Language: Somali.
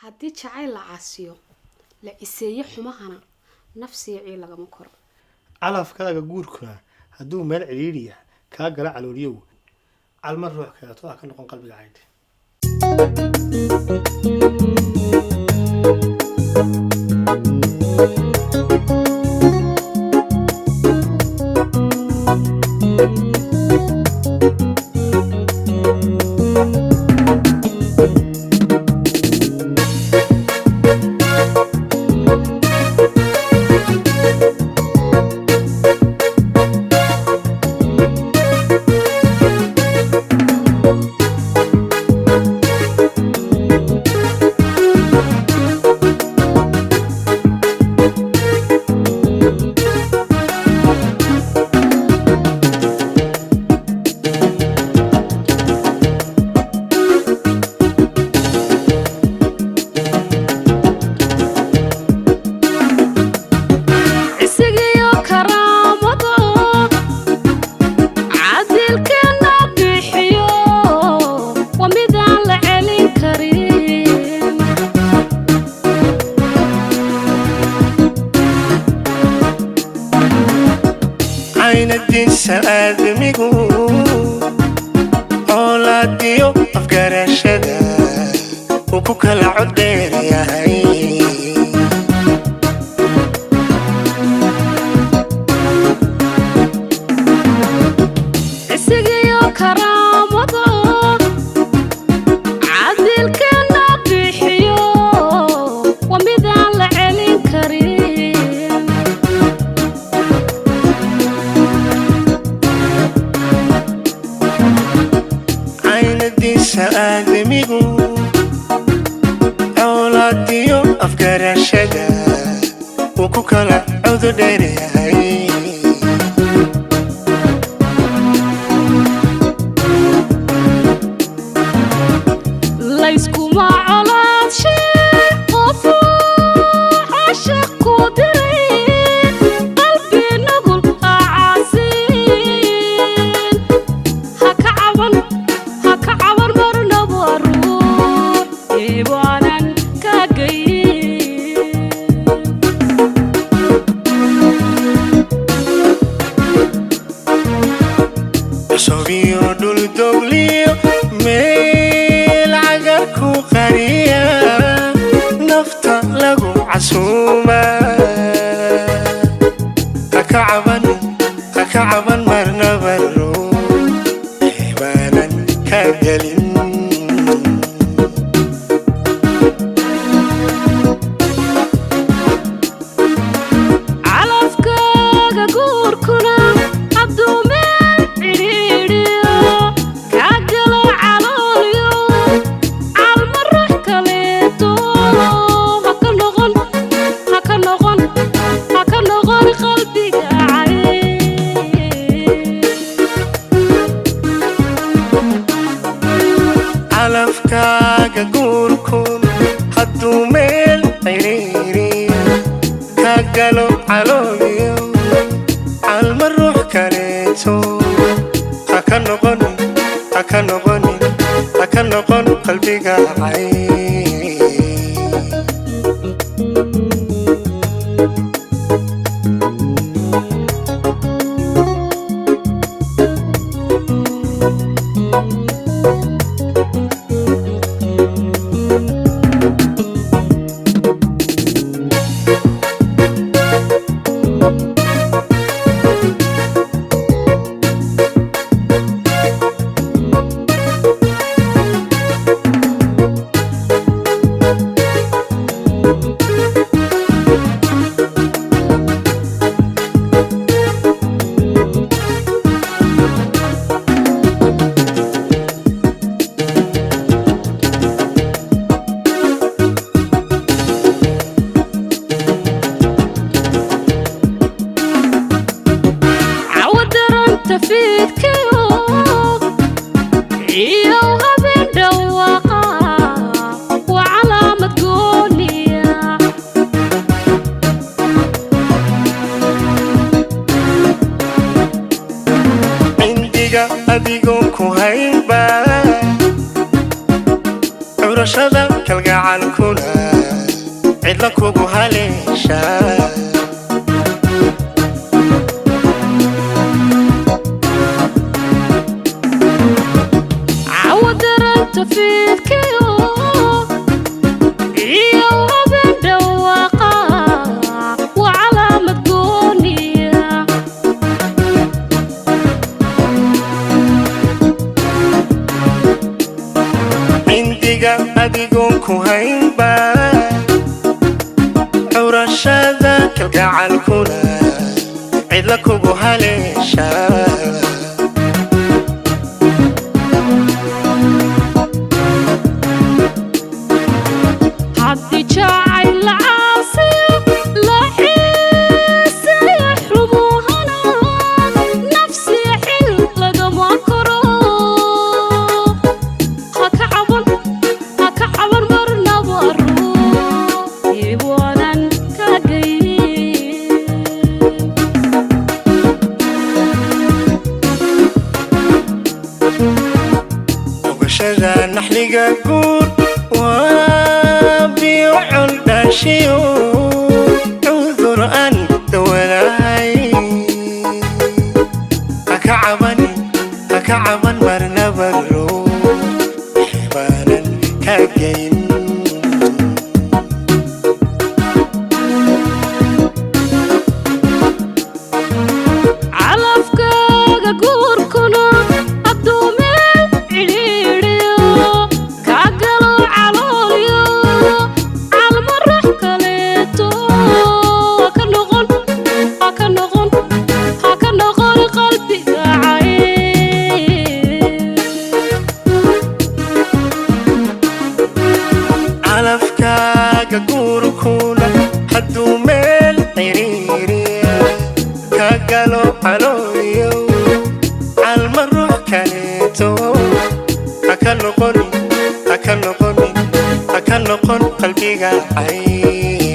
haddii jacayl la caasiyo la iseeyo xumahana nafsiga ciil lagama koro calafkaaga guurkuna hadduu meel ciriiriya kaa gala calooliyow calma ruux kaleeto ka noqon qalbiga caynti admigu oolaadiyo afgarashada uu ku kala codeer yahay isigiyo karaamada cadilkeena bixiyo waa midaan la celin karin admigu oolaadiyo afgarashada uu ku kala codeer yahay layskuma colaadshe qofu cashaq ku diray qalbi nugul caasiin ha ka caban marnaba ruux ibaanan ka gayin sobiyo dhul dowliyo meel cagar ku qariya nafta lagu casuuma ha ka caban marnaba ruux ibaanan ka gelin calafkaaga guurkuna hadduu meel cidhiidhiyo kaa galo caloolyo calma ruux kaleeto ha ka noqon qalbiga calafkaaga guurkun hadduu meel ciriiriyo ka galo calooliyo calma ruux kaleeto ha ka noqon qalbiga adigoon ku haynba curashada kalgacalkuna cidla kugu haleeshaa adigoon ku haynba curashada kalgacalkuna cidla kugu haleeshaa نحلق أقول وبيوعل داشيو عذر أن دولاي أكعبا مرنا برو حبانا كاقين كوركولا حدو ميل عريري كاقالو علويو عالمروح كاليتو أكن نقون قلبي قاعي